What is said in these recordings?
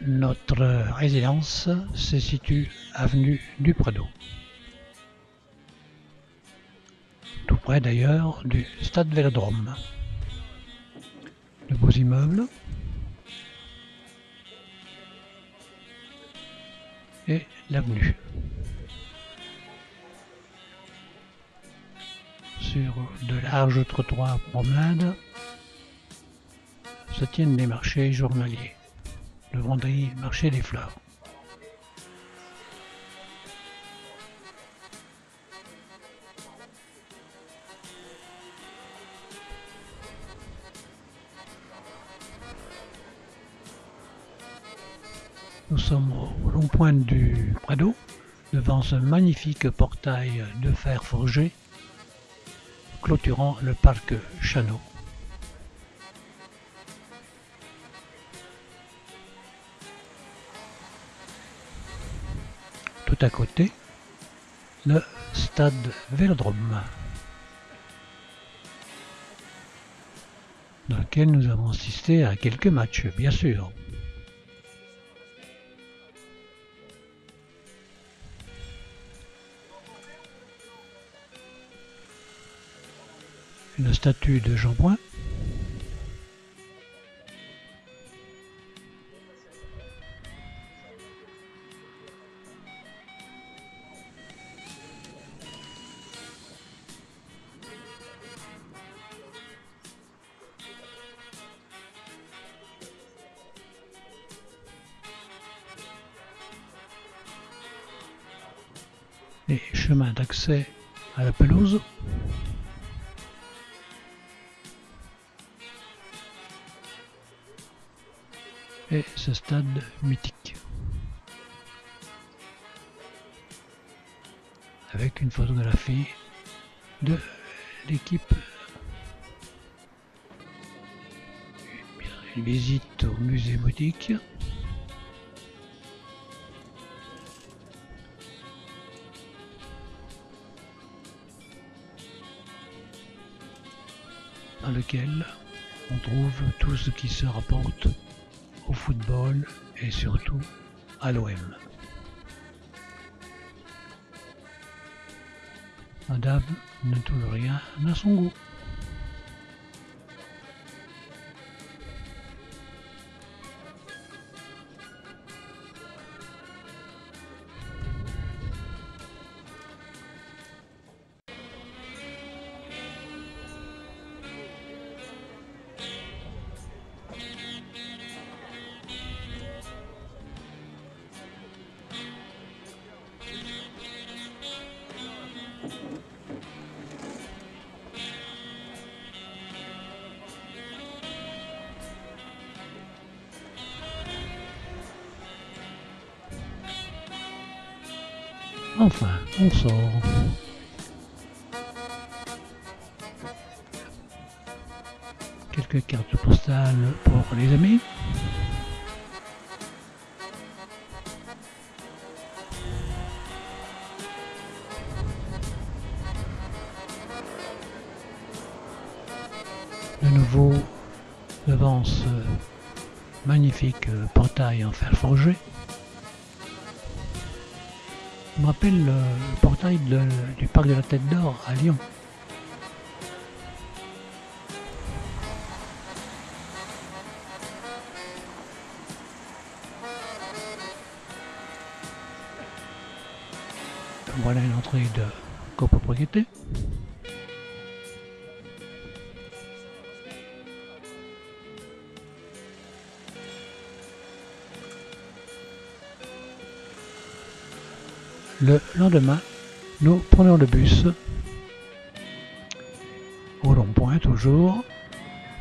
Notre résidence se situe avenue du Prado, tout près d'ailleurs du stade Vélodrome. De beaux immeubles et l'avenue. Sur de larges trottoirs promenades se tiennent des marchés journaliers. Le vendredi, marché des fleurs. Nous sommes au rond-point du Prado, devant ce magnifique portail de fer forgé clôturant le parc Chano. Tout à côté, le stade Vélodrome, dans lequel nous avons assisté à quelques matchs, bien sûr. Une statue de Jean Bouin. Les chemins d'accès à la pelouse. Et ce stade mythique. Avec une photographie de l'équipe. Une visite au musée boutique. Dans lequel on trouve tout ce qui se rapporte au football et surtout à l'OM. Madame ne touche rien à son goût. Enfin, on sort. Quelques cartes postales pour les amis. De nouveau, devant ce magnifique portail en fer forgé. Je me rappelle le portail du parc de la Tête d'Or à Lyon. Voilà une entrée de copropriété. Le lendemain, nous prenons le bus au rond-point toujours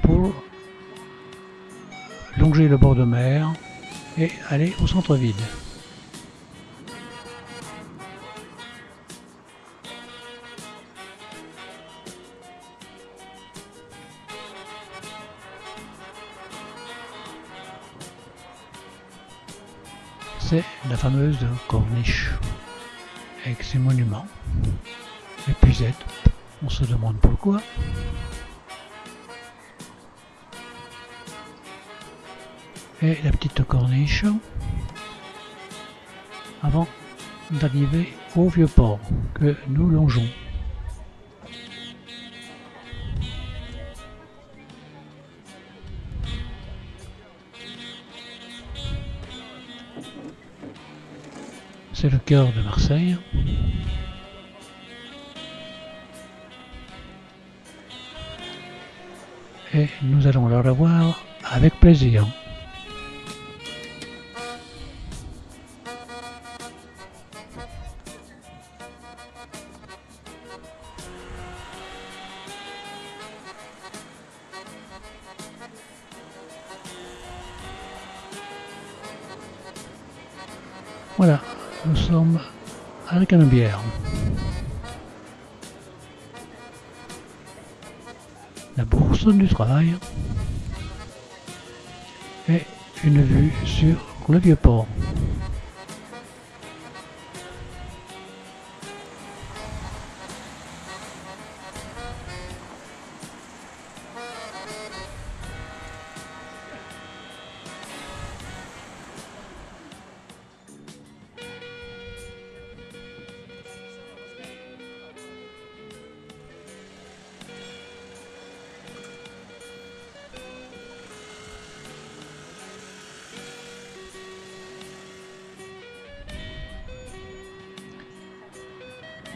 pour longer le bord de mer et aller au centre-ville. C'est la fameuse corniche avec ses monuments, épuisettes, on se demande pourquoi. et la petite corniche avant d'arriver au Vieux-Port que nous longeons. C'est le cœur de Marseille. Et nous allons le revoir avec plaisir. Voilà, nous sommes à la Canebière. La bourse du travail et une vue sur le Vieux-Port.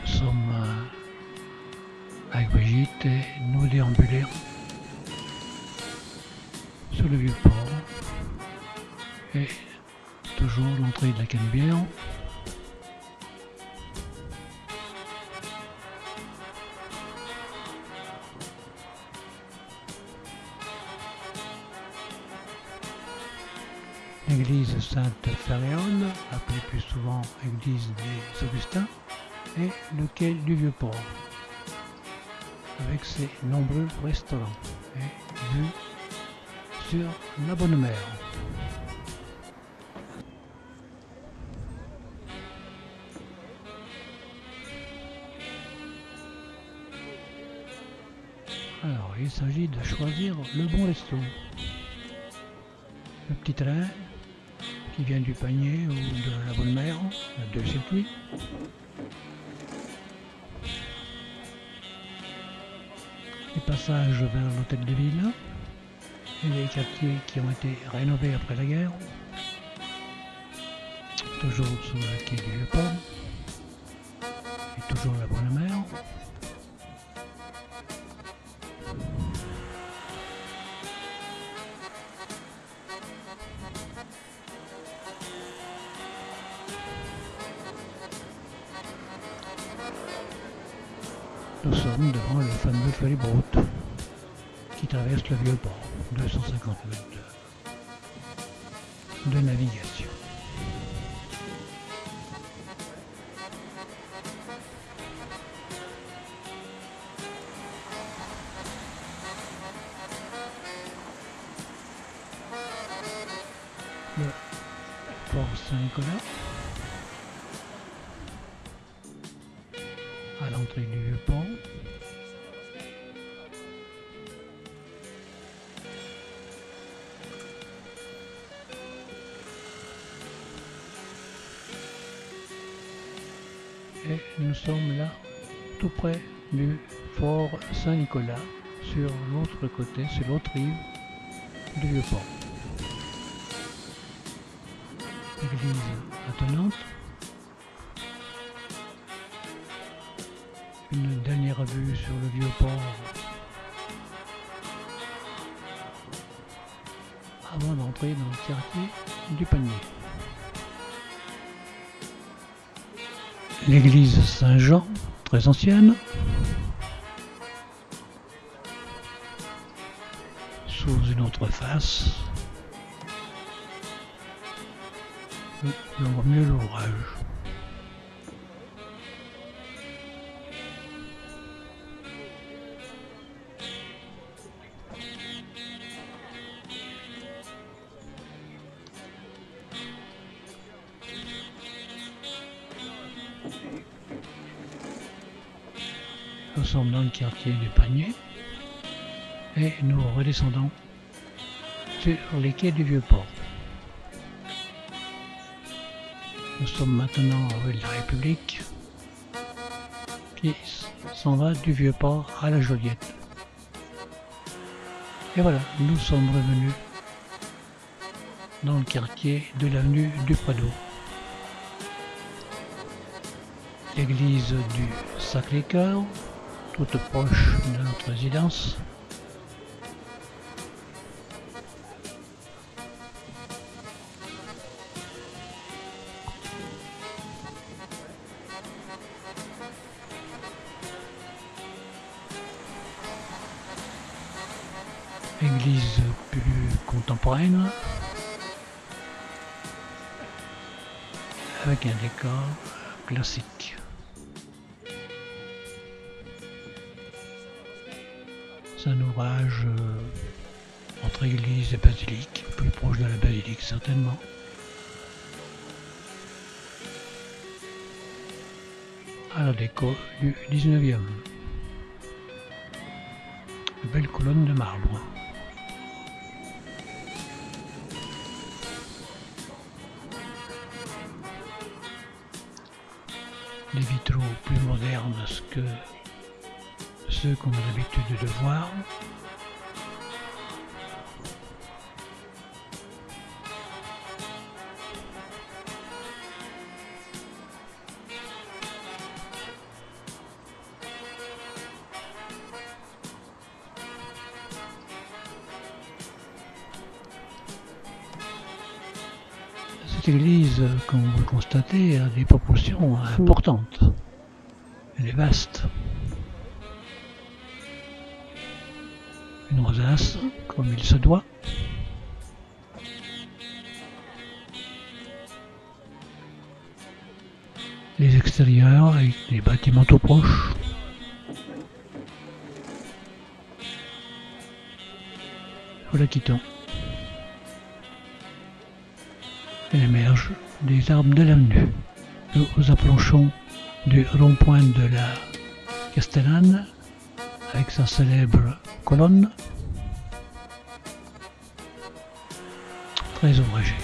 Nous sommes avec Brigitte et nous déambulons sur le Vieux-Port et toujours l'entrée de la Canebière. L'église Sainte-Féréole, appelée plus souvent église des Augustins, et le quai du Vieux-Port, avec ses nombreux restaurants et vue sur la Bonne Mer. Alors, il s'agit de choisir le bon resto. Le petit train qui vient du Panier ou de la Bonne Mer, deux circuits. Les passages vers l'hôtel de ville et les quartiers qui ont été rénovés après la guerre. Toujours sur le quai du Vieux-Port et toujours la Bonne Mer. Nous sommes devant le fameux ferryboat qui traverse le Vieux-Port, 250 mètres de navigation. Le port Saint-Nicolas, à l'entrée du Vieux-Port. Et nous sommes là, tout près du fort Saint-Nicolas, sur l'autre côté, sur l'autre rive du Vieux-Port. Église attenante. Une dernière vue sur le Vieux-Port avant d'entrer dans le quartier du Panier. L'église Saint-Jean, très ancienne, sous une autre face. On voit mieux l'ouvrage. Nous sommes dans le quartier du Panier et nous redescendons sur les quais du Vieux-Port. Nous sommes maintenant rue de la République, qui s'en va du Vieux-Port à la Joliette. Et voilà, nous sommes revenus dans le quartier de l'avenue du Prado. L'église du Sacré-Cœur, toute proche de notre résidence. Église plus contemporaine, avec un décor classique. C'est un ouvrage entre église et basilique, plus proche de la basilique certainement. À la déco du 19e. De belles colonnes de marbre. Des vitraux plus modernes que ceux qu'on a l'habitude de voir. Cette église, comme vous le constatez, a des proportions importantes. Elle est vaste. Une rosace, comme il se doit. Les extérieurs avec des bâtiments tout proches. Voilà quittons. Elle émerge des arbres de l'avenue. Nous approchons du rond-point de la Castellane avec sa célèbre colonne très ombragée.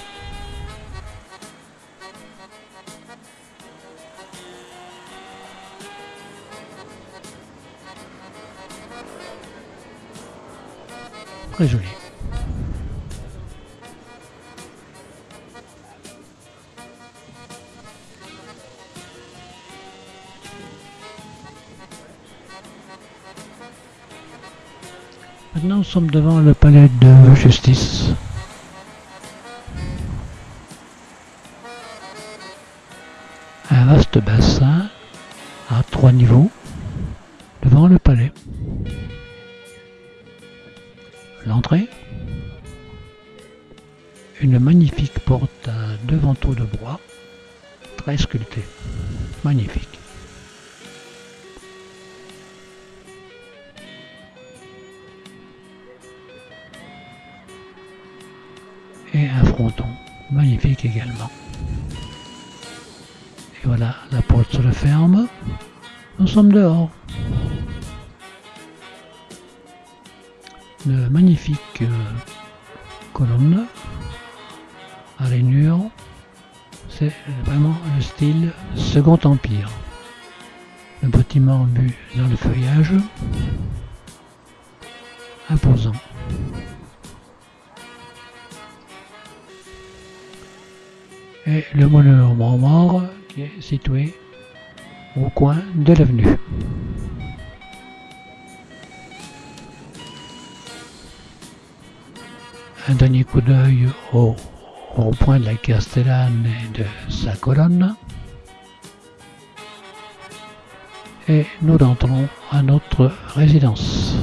Très jolie. Maintenant, nous sommes devant le palais de justice. Un vaste bassin à 3 niveaux devant le palais. L'entrée, une magnifique porte à 2 vantaux de bois, très sculptée. Magnifique. Et un fronton, magnifique également. Et voilà, la porte se referme. Nous sommes dehors. De magnifiques colonnes à rainures. C'est vraiment le style Second Empire. Le bâtiment vu dans le feuillage, imposant. Et le monument mort qui est situé au coin de l'avenue. Un dernier coup d'œil au point de la Castellane et de sa colonne. Et nous rentrons à notre résidence.